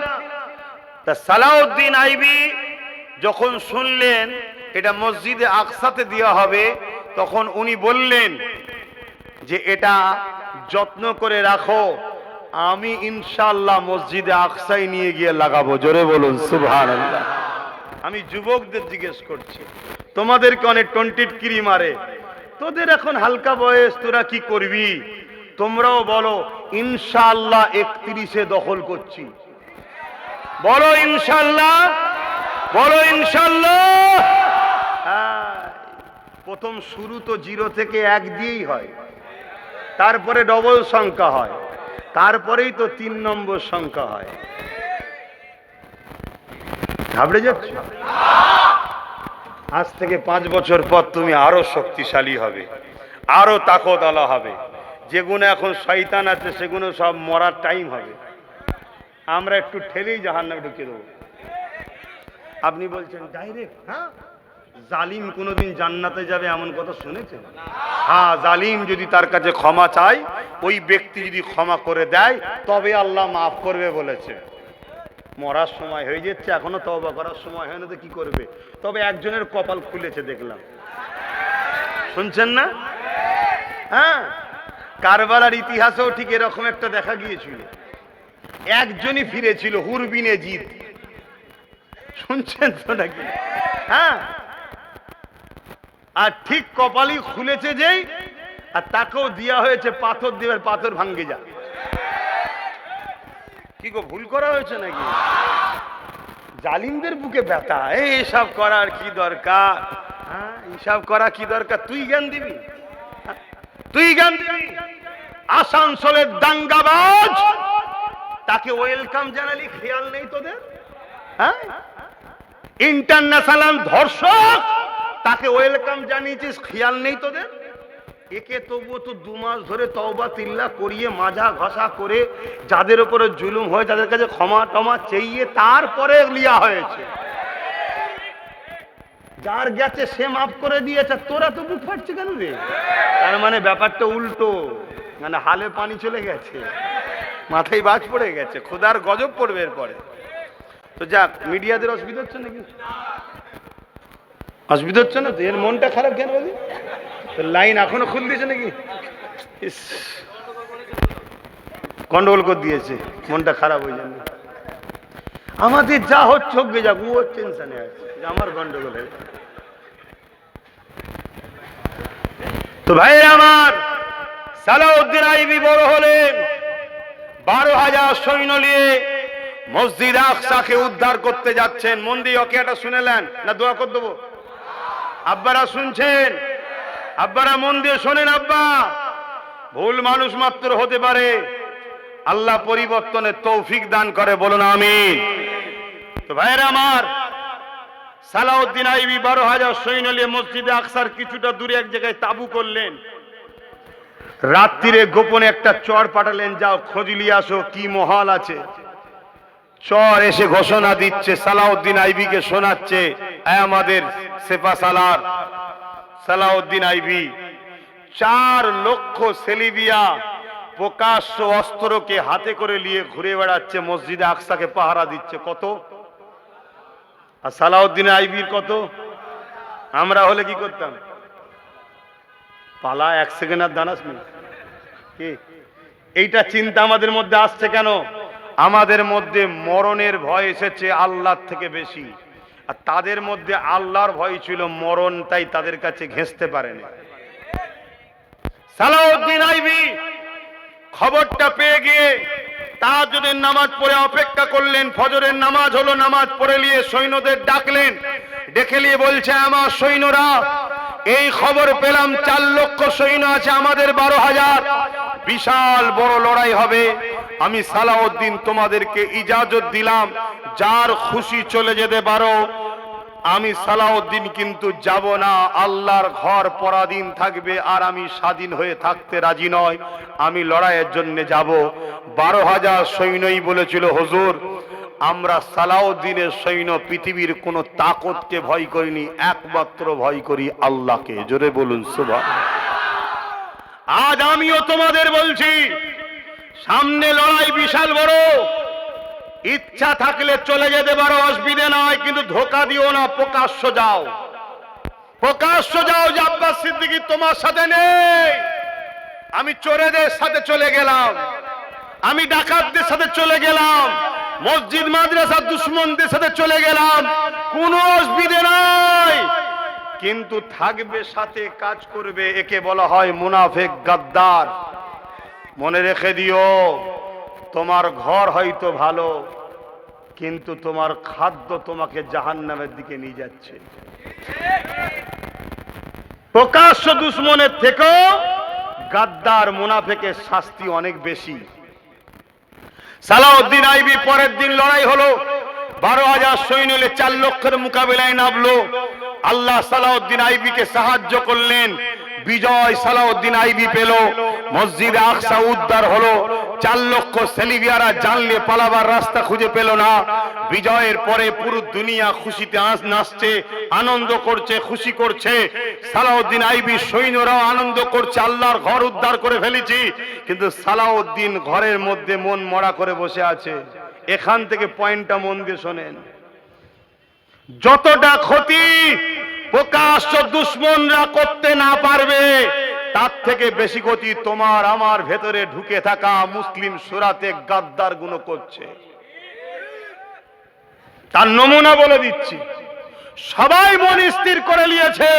তা সালাউদ্দিন আইবি যখন শুনলেন এটা মসজিদে আকসাতে দেওয়া হবে, তখন উনি বললেন যে এটা যত্ন করে রাখো, আমি ইনশাআল্লাহ মসজিদে আকসায় নিয়ে গিয়ে লাগাবো। জোরে বলুন সুবহানাল্লাহ। আমি যুবকদের জিজ্ঞেস করছি, তোমাদেরকে অনেক টন্টিটকিরি মারে, তোদের এখন হালকা বয়স, তোরা কি করবি? তোমরাও বলো ইনশাআল্লাহ 31-এ দখল করছি। বলো ইনশাআল্লাহ, বলো ইনশাআল্লাহ। হ্যাঁ, প্রথম শুরু তো 0 থেকে 1 দিয়েই হয়, তারপরে ডবল সংখ্যা হয়, তারপরেই তো 3 নম্বর সংখ্যা হয়। ঘাবড়ে যাচ্ছ? আজ থেকে 5 বছর পর তুমি আরো শক্তিশালী হবে, আরো তাকতওয়ালা হবে। যেগুলো এখন শয়তান আছে সেগুলো সব মরার টাইম হবে। আমরা একটু ঠেলেই জাহান্নামে ঢুকিয়ে দেবো। আপনি বলছেন ডাইরেক্ট? হ্যাঁ, জালিম কোনোদিন জান্নাতে যাবে এমন কথা শুনেছেন? হ্যাঁ, জালিম যদি তার কাছে ক্ষমা চায়, ওই ব্যক্তি যদি ক্ষমা করে দেয়, তবে আল্লাহ মাফ করবে বলেছে। মরার সময় হয়ে যাচ্ছে, এখনো তওবা করার সময় হয় না, তো কি করবে? তবে একজনের কপাল খুলেছে দেখলাম, শুনছেন না? হ্যাঁ, কারবালার ইতিহাসেও ঠিক এরকম একটা দেখা গিয়েছিল। একজনই ফিরেছিল, হুরবিনে জিত। শুনছেন তো নাকি? হ্যাঁ, আর ঠিক কপালই খুলেছে যেই, আর তাকেও দেওয়া হয়েছে পাথর দেবের, পাথর ভাঙ্গে যা। কি গো, ভুল করা হয়েছে নাকি? জালিমদের বুকে ব্যথা। এইসব করার কি দরকার? হ্যাঁ, এইসব করা কি দরকার? তুই জ্ঞান দিবি? তুই জ্ঞান দিবি? আসানসোলের দাঙ্গাবাজ, তাকে ওয়েলকাম জানালি, খেয়াল নেই তোদের? হ্যাঁ, ইন্টারন্যাশনাল ধর্ষক, তাকে ওয়েলকাম জানিয়েছিস, খেয়াল নেই তোদের? একে তবুও তো 2 মাস ধরে তওবা তিল্লা করিয়ে মাজা ঘষা করে যাদের উপরে জুলুম হয় তাদের কাছে ক্ষমা টমা চেয়ে তারপরে লিয়া হয়েছে। যার গেছে সে মাফ করে দিয়েছে, তোরা তো বুক ফাটছে কেন রে? তার মানে ব্যাপারটা উল্টো, মানে হালে পানি চলে গেছে, মাথায় বাজ পড়ে গেছে, খোদার গজব পড়বে এরপরে। তো যাক, মিডিয়াদের অসুবিধা হচ্ছে নাকি? অসুবিধা হচ্ছে না তো? এর মনটা খারাপ কেন বলি? লাইন এখনো খুল দিয়েছে নাকি? গন্ডগোল করে দিয়েছে, মনটা খারাপ হয়ে যাবে। আমাদের যা হচ্ছে হোক গে যাক, ও টেনশনে আছে আমার গন্ডগোল হয়ে। তো ভাই আমার, সালাউদ্দিন আইবি বড় হলেন, 12,000 সৈন্য নিয়ে মসজিদ আকসাকে উদ্ধার করতে যাচ্ছেন। মন দিয়ে ওকে এটা শুনেলেন না? দোয়া করে দেবো? আব্বারা শুনছেন? আব্বারা মন দিয়ে শোনেন। আব্বা, ভুল মানুষ মাত্র হতে পারে, আল্লাহ পরিবর্তনের তৌফিক দান করে, বলুন আমিন। তো ভাইরা আমার, সালাউদ্দিন আইবি 12,000 সৈন্য নিয়ে মসজিদে আকসার কিছুটা দূরে এক জায়গায় তাবু করলেন। রাত্রিরে গোপনে একটা চর পাঠালেন, যাও খোঁজ নিয়ে আসো কি মহাল আছে। চর এসে ঘোষণা দিচ্ছে, সালাউদ্দিন আইবিকে শোনাচ্ছে, আমাদের সেপা সালার সালাউদ্দিন আইবি 4 লক্ষ সেলিবিয়া প্রকাশ্য অস্ত্রকে হাতে করে নিয়ে ঘুরে বেড়াচ্ছে, মসজিদে আকসাকে পাহারা দিচ্ছে। কত? আর সালাউদ্দিন আইবির কত? আমরা হলে কি করতাম? পালা 1 সেকেন্ড আর দানাস নি কি? এইটা চিন্তা আমাদের মধ্যে আসছে কেন? আমাদের মধ্যে মরণের ভয় এসেছে আল্লাহর থেকে বেশি, আর তাদের মধ্যে আল্লাহর ভয় ছিল মরণ, তাই তাদের কাছে ঘেঁষতে পারেনি। সালাউদ্দিন আইবি খবরটা পেয়ে গিয়ে তাহাজ্জুদের নামাজ পড়ে অপেক্ষা করলেন। ফজরের নামাজ হলো, নামাজ পড়ে নিয়ে সৈন্যদের ডাকলেন, ডেকে নিয়ে বলছে, আমার সৈন্যরা, এই খবর পেলাম 4 লক্ষ সৈন্য আছে, আমাদের 12,000, বিশাল বড় লড়াই হবে। আমি সালাউদ্দিন তোমাদেরকে ইজাজত দিলাম, যার খুশি চলে যেতে পারো। আমি সালাউদ্দিন কিন্তু যাব না, আল্লাহর ঘর পরাধীন থাকবে, আর আমি স্বাধীন হয়ে থাকতে রাজি নয়, আমি লড়াইয়ের জন্য যাব। 12,000 সৈন্যই বলেছিল, হুজুর আমরা সালাউদ্দিনের সৈন্য পৃথিবীর কোন তাকতকে ভয় করিনি, একমাত্র ভয় করি আল্লাহকে। জোরে বলুন সুবহানাল্লাহ। আজ আমিও তোমাদের বলছি, সামনে লড়াই বিশাল বড়, ইচ্ছা থাকলে চলে যেতে পারো, অসুবিধা নয়, কিন্তু ধোকা দিও না, প্রকাশ্য যাও, প্রকাশ্য যাও যে আব্বাস সিদ্দিকী তোমার সাথে নেই, আমি চোরেদের সাথে চলে গেলাম, আমি ডাকাতদের সাথে চলে গেলাম, মসজিদ মাদ্রাসা দুশ্মনদের সাথে চলে গেলাম, কোনো অসুবিধা নাই, কিন্তু থাকবে সাথে, কাজ করবে, একে বলা হয় মুনাফিক, গাদ্দার। মনে রেখে দিও, তোমার ঘর হয়তো ভালো, কিন্তু তোমার খাদ্য তোমাকে জাহান্নামের দিকে নিয়ে যাচ্ছে। প্রকাশ্য দুশ্মনের থেকেও গাদ্দার মুনাফিকের শাস্তি অনেক বেশি। সালাউদ্দিন আইবি পরের দিন লড়াই হলো, 12,000 সৈন্য নিয়ে 4 লক্ষের মোকাবিলায় নামলো। আল্লাহ সালাউদ্দিন আইবিকে সাহায্য করলেন, বিজয় সালাউদ্দিন আইবি পেল, মসজিদে আকসা উদ্ধার হলো। 4 লক্ষ সেলিবিয়ারা জানলে পালাবার রাস্তা খুঁজে পেল না। বিজয়ের পরে পুরো দুনিয়া খুশিতে নাচছে, আনন্দ করছে, খুশি করছে। সালাউদ্দিন আইবি সৈন্যরাও আনন্দ করছে, আল্লাহর ঘর উদ্ধার করে ফেলেছি। কিন্তু সালাউদ্দিন ঘরের মধ্যে মন মরা করে বসে আছে। এখান থেকে পয়েন্টটা মন দিয়ে শোনেন, যতটা ক্ষতি প্রকাশ্য দুশ্মনরা করতে না পারবে, তার থেকে বেশি ক্ষতি তোমার আমার ভেতরে ঢুকে থাকা মুসলিম সুরাতে গাদ্দার গুণ করছে। তার নমুনা বলে দিচ্ছি, সবাই মন স্থির করে নিয়েছে,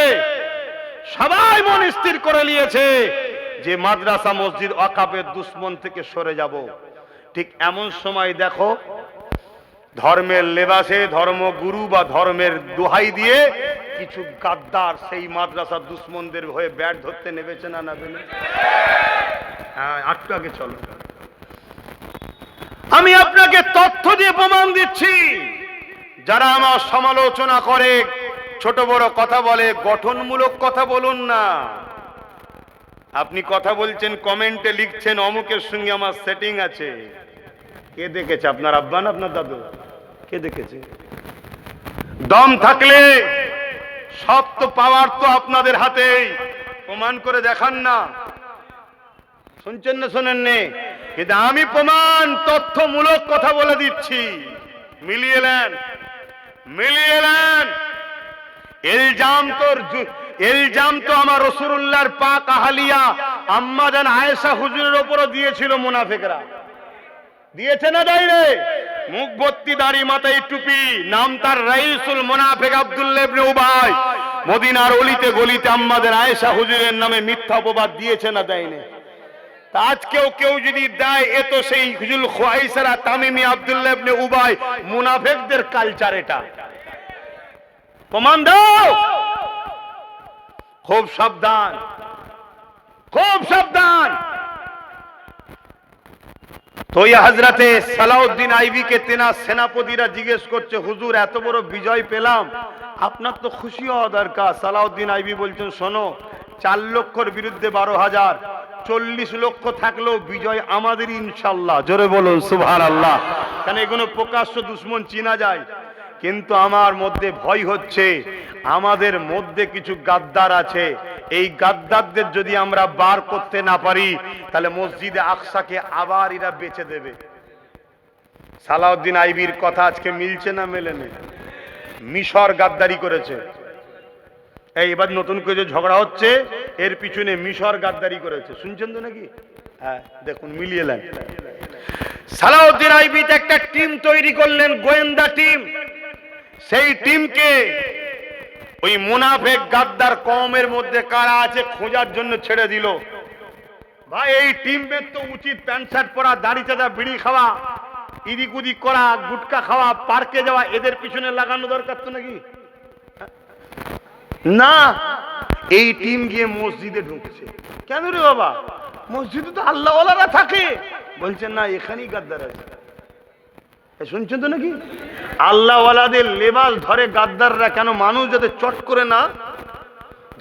সবাই মন স্থির করে নিয়েছে যে মাদ্রাসা মসজিদ ওয়াকাফের দুশ্মন থেকে সরে যাব। ঠিক এমন সময় দেখো, ধর্মের লেবাসে ধর্মগুরু বা ধর্মের দোহাই দিয়ে কিছু গাদ্দার সেই মাদ্রাসা দুশ্মনদের হয়ে ব্যাট ধরতে নেমেছে না নেবে না? হ্যাঁ, একটু আগে চলো, আমি আপনাকে তথ্য দিয়ে প্রমাণ দিচ্ছি। যারা আমার সমালোচনা করে, ছোট বড় কথা বলে, গঠনমূলক কথা বলুন না। আপনি কথা বলছেন, কমেন্টে লিখছেন অমুকের সঙ্গে আমার সেটিং আছে, কে দেখেছে? আপনার আব্বা না আপনার দাদু? কে দেখেছে? দম থাকলে সব তো পাওয়ার তো আপনাদের হাতেই, প্রমাণ করে দেখান না। শুনছেন না শোনেন নে? কিন্তু আমি প্রমাণ তথ্যমূলক কথা বলে দিচ্ছি, মিলিয়ে নেন। ইলজাম তো আমার রাসূলুল্লাহর পাক আহলিয়া আম্মা জান আয়েশা হুজুরের উপরও দিয়েছিল মুনাফিকরা। দিয়েছে না দেয়নি? মুখ ভর্তি দাড়ি, মাথায় টুপি, নাম তার রাইসুল মুনাফিক আব্দুল্লাহ ইবনে উবাই। মদিনার অলিতে গলিতে আম্মা জান আয়েশা হুজুরের নামে মিথ্যা অপবাদ দিয়েছে না দেয়নি? তা আজকেও কেউ যদি দেয়, এ তো সেই হুজুল খুয়াইসারা তামিমি আব্দুল্লাহ ইবনে উবাই মুনাফিকদের কালচার। এটা প্রমাণ দাও। খুব সাবধান। তো এই হযরতে সালাউদ্দিন আইবিকে তেনার সেনাপতিরা জিজ্ঞেস করছে, হুজুর এত বড় বিজয় পেলাম, আপনার তো খুশি হওয়া দরকার। সালাউদ্দিন আইবি বলছেন, শোনো, 4 লক্ষর বিরুদ্ধে 12,000, 40 লক্ষ থাকলেও বিজয় আমাদেরই ইনশাআল্লাহ। জোরে বলুন সুবহানাল্লাহ। কারণ এগুলো প্রকাশ্য দুশমন চিনা যায়। কিন্তু আমার মধ্যে ভয় হচ্ছে, আমাদের মধ্যে কিছু গাদ্দার আছে। এই গাদ্দারদের যদি আমরা বার করতে না পারি, তাহলে মসজিদে আকসাকে আবার এরা বেচে দেবে। সালাউদ্দিন আইবির কথা আজকে মিলছে না মেলেনি? মিশর গাদ্দারি করেছে। এবার নতুন করে যে ঝগড়া হচ্ছে, এর পিছনে মিশর গাদ্দারি করেছে। শুনছেন তো নাকি? হ্যাঁ, দেখুন, মিলিয়ে নেন। সালাউদ্দিন আইবি একটা টিম তৈরি করলেন, গোয়েন্দা টিম। সেই টিমকে ওই মুনাফিক গাদ্দার কওমের মধ্যে কারা আছে খোঁজার জন্য ছেড়ে দিল। ভাই, এই টিমের তো উচিত প্যান্ট শার্ট পরা, দাড়ি চাঁদা, বিড়ি খাওয়া, ইদিক উদিক করা, গুটকা খাওয়া, পার্কে যাওয়া, এদের পিছনে লাগানো দরকার তো নাকি? না, এই টিম গিয়ে মসজিদে ঢুকছে। কেন রে বাবা? মসজিদে তো আল্লাহওয়ালারা থাকে। বলছেন না, এখানেই গাদ্দার আছে। শুনছেন তো নাকি? আল্লাহওয়ালাদের লেবাস ধরে গাদ্দাররা। কেন? মানুষ যাতে চট করে না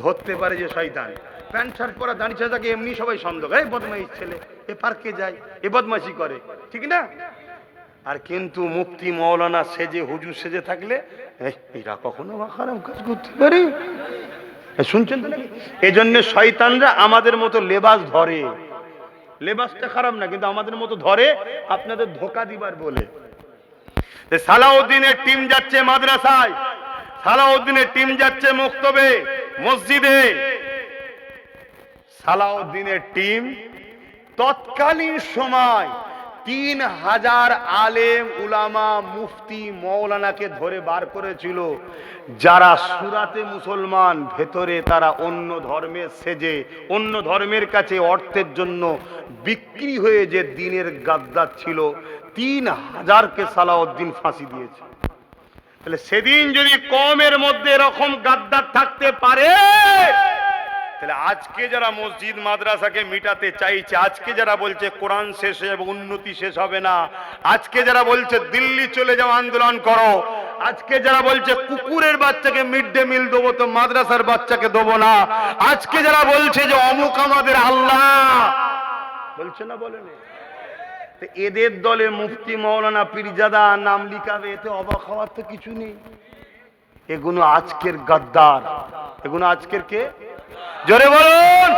ধরতে পারে যে শয়তান। প্যান্ট শার্ট পরা, দাড়ি চাঁদাকে এমনি সবাই সন্দেহ, এই বদমাইশ ছেলে, এ পার্কে যায়, এ বদমাইশি করে, ঠিক না? আর কিন্তু মুফতি মাওলানা সেজে, হুজুর সেজে থাকলে এরা কখনো খারাপ কাজ করতে পারে? শুনছেন তো নাকি? এজন্য শয়তানরা আমাদের মতো লেবাস ধরে। লেবাসটা খারাপ না, কিন্তু আমাদের মতো ধরে আপনাদের ধোঁকা দিবার বলে। সালাউদ্দিনের টিম যাচ্ছে মাদ্রাসায়, সালাউদ্দিনের টিম যাচ্ছে মক্তবে, মসজিদে। সালাউদ্দিনের টিম তৎকালীন সময় 3000 আলেম উলামা মুফতি মৌলানাকে ধরে বার করেছিল, যারা সুরাতে মুসলমান, ভেতরে তারা অন্য ধর্মের সেজে, অন্য ধর্মের কাছে অর্থের জন্য বিক্রি হয়ে যে দিনের গাদ্দার ছিল। 3000কে সালাউদ্দিন ফাঁসি দিয়েছে। তাহলে সেদিন যদি কওমের মধ্যে এরকম গাদ্দার থাকতে পারে, তাহলে আজকে যারা মসজিদ মাদ্রাসাকে মিটাতে চাইছে, আজকে যারা বলছে কোরআন শেষ হয়ে যাবে, উন্নতি শেষ হবে না, আজকে যারা বলছে দিল্লি চলে যাও, আন্দোলন করো, আজকে যারা বলছে কুকুরের বাচ্চাকে মিড ডে মিল দেবো তো মাদ্রাসার বাচ্চাকে দেবো না, আজকে যারা বলছে যে অমুক আমাদের আল্লাহ, বলছে না? বলেন। এদের দলে মুফতি মাওলানা পীরজাদা নাম লিখাবে, এতে অবাক হওয়ার তো কিছু নেই। এগুলো আজকের গাদ্দার। এগুলো আজকের কে? জোরে বলুন।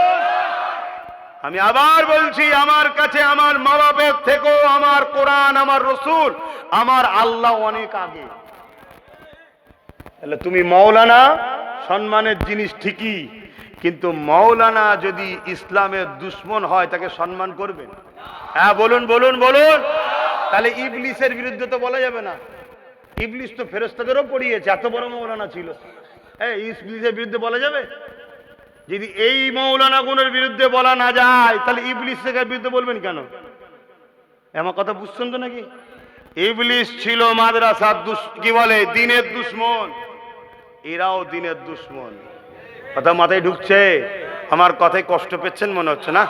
আমি আবার বলছি, আমার কাছে আমার মা বাপের থেকেও আমার কোরআন, আমার রসুল, আমার আল্লাহ অনেক আগে। তাহলে তুমি মাওলানা সম্মানের জিনিস ঠিকই, কিন্তু মাওলানা যদি ইসলামের দুশ্মন হয়, তাকে সম্মান করবেন? হ্যাঁ, বলুন বলুন বলুন। তাহলে ইবলিসের বিরুদ্ধে তো বলা যাবে না। ইবলিস তো ফেরেশতাদেরও পড়িয়েছে, এত বড় মাওলানা ছিল। ইবলিসের বিরুদ্ধে বলা যাবে? যদি এই মাওলানা গুণের বিরুদ্ধে বলা না যায়, তাহলে ইবলিসের বিরুদ্ধে বলবেন কেন? আমার কথা বুঝছেন তো নাকি? ইবলিস ছিল মাদ্রাসার কি বলে, দ্বীনের দুশ্মন। এরাও দ্বীনের দুশ্মন। কথা মাথায় ঢুকছে? আমার কথায় কষ্ট পেচ্ছেন মনে হচ্ছে না?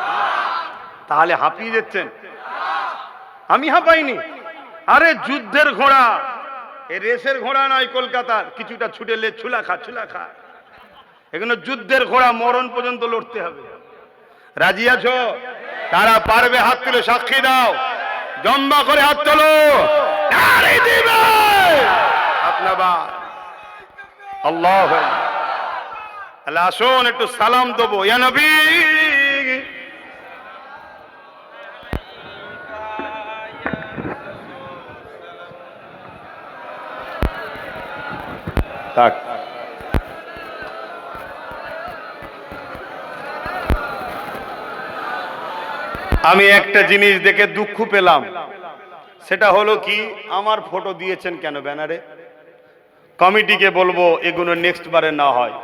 তাহলে হাঁপিয়ে যাচ্ছেন? আমি হাঁপাইনি। আরে যুদ্ধের ঘোড়া, এ রেসের ঘোড়া নয় কলকাতার, কিছুটা ছুটেলে ছুলা খা ছুলা খা। এগুলো যুদ্ধের ঘোড়া, মরণ পর্যন্ত লড়তে হবে। রাজি আছো? তারা পারবে হাত তুলে সাক্ষী দাও, জম্বা করে হাত তোলো। আল্লাহ আল্লাহ, আসুন একটু সালাম দেবো। ইয়া নবী, থাক। আমি একটা জিনিস দেখে দুঃখ পেলাম, সেটা হলো কি, আমার ফটো দিয়েছেন কেন ব্যানারে? কমিটিকে বলবো এগুলো নেক্সট বারে না হয়,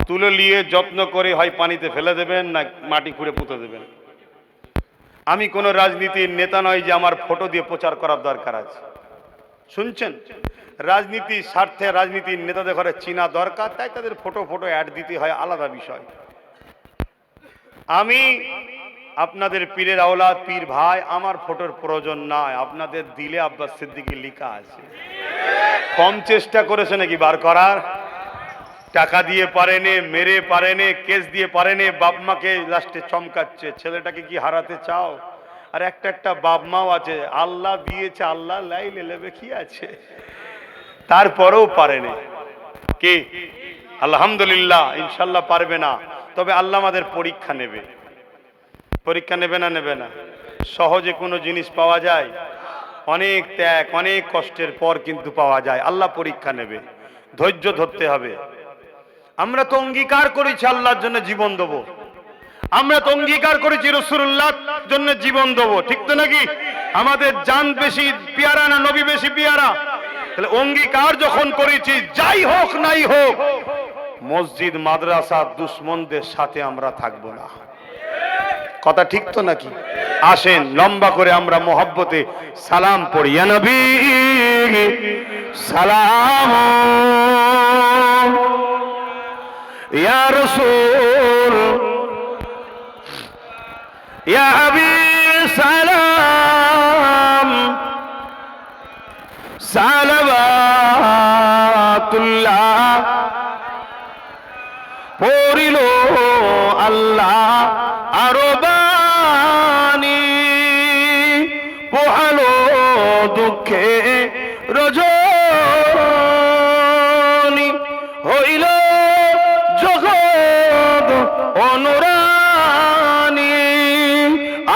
তুলে নিয়ে যত্ন করে হয় পানিতে ফেলে দেবেন না মাটি খুঁড়ে পুঁতে দেবেন। আমি কোনো রাজনীতির নেতা নয় যে আমার ফটো দিয়ে প্রচার করার দরকার আছে। শুনছেন, রাজনীতির স্বার্থে রাজনীতির নেতাদের ঘরে চিনা দরকার, তাই তাদের ফটো অ্যাড দিতে হয়, আলাদা বিষয়। আমি আপনাদের পীরের আওলাদ, পীর ভাই, আমার ফটোর প্রয়োজন নাই। আপনাদের দিলে আব্বাস সিদ্দিকী লেখা আছে। কম চেষ্টা করেছে নাকি বার করার? টাকা দিয়ে পারেনি, মেরে পারেনি, কেস দিয়ে পারেনি, বাপ মাকে লাস্টে চমকাচ্ছে। ছেলেটাকে কি হারাতে চাও? আর একটা বাপ মাও আছে, আল্লাহ দিয়েছে, আল্লাহ লাইলে লেবে কি আছে, তারপরেও পারেনি। কি আলহামদুলিল্লাহ, ইনশাল্লাহ পারবে না, তবে আল্লাহ আমাদের পরীক্ষা নেবে। পরীক্ষা নেবে না? নেবে না। সহজে কোনো জিনিস পাওয়া যায়? অনেক ত্যাগ, অনেক কষ্টের পর কিন্তু পাওয়া যায়। আল্লাহ পরীক্ষা নেবে, ধৈর্য ধরতে হবে। আমরা তো অঙ্গীকার করেছি আল্লাহর জন্য জীবন দেব, আমরা তো অঙ্গীকার করেছি রাসূলুল্লাহর জন্য জীবন দেব, ঠিক তো নাকি? আমাদের জান বেশি পিয়ারা না নবী বেশি পিয়ারা? তাহলে অঙ্গীকার যখন করেছি, যাই হোক নাই হোক, মসজিদ মাদ্রাসা দুশ্মনদের সাথে আমরা থাকবো না। কথা ঠিক তো নাকি? আসেন লম্বা করে আমরা মোহব্বতে সালাম পড়ি। ইয়া নবী সালাম, ইয়া রাসূল ইয়া হাবিব সালাম, সালাওয়াতুল্লাহ পড়িল আল্লাহ আরো বাণী, পোহালো দুঃখে রজনী, হইল জগৎ অনুরানী,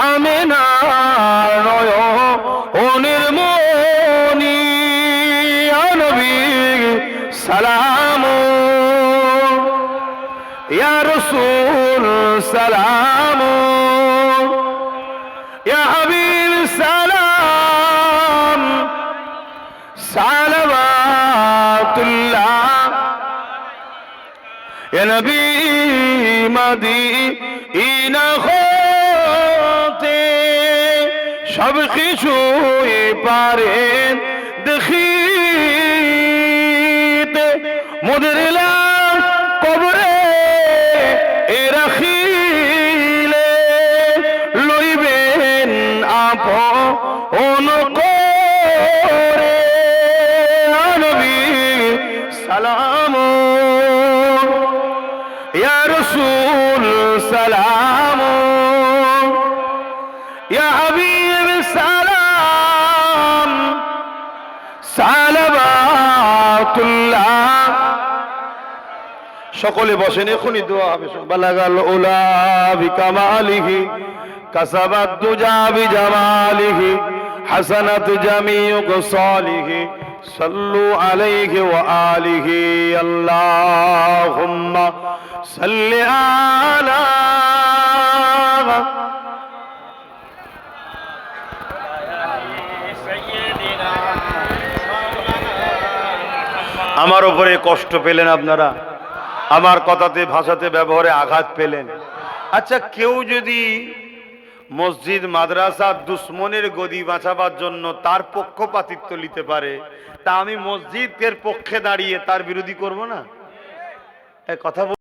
আমেনার নয়নের মনি, ইয়া নবী সালাম, ইয়া রাসূল সালাম, ইয়া হাবিব সালাম, সালাওয়াতুল্লাহ, ইয়া নবী মদিনা হতে সব কিছুই পারেন দেখিতে, মুদরিলাম কবরে এ রাখিলে, লইবেন আপন করে, নবী সালাম, ইয়া রাসূল সালাম, ইয়া হাবিব সালাম, সালাওয়াতুল্লাহ। সকলে বসেন, এখনই দোয়া হবে। বালাগাল উলা বিকামালিহি, কাসাবাত দুজা বিজামালিহি, হাসানাত জামিউ কসালিহি, সাল্লু আলাইহি ওয়া আলিহি, আল্লাহুম্মা সাল্লি আলা। আমার উপরে কষ্ট পেলেন আপনারা, আমার কথাতে ভাষাতে ব্যবহারে আঘাত পেলেন। আচ্ছা, কেউ যদি মসজিদ মাদ্রাসা দুশ্মনের গদি বাঁচাবার জন্য তার পক্ষপাতিত্ব নিতে পারে, তা আমি মসজিদের পক্ষে দাঁড়িয়ে তার বিরোধী করব না? কথা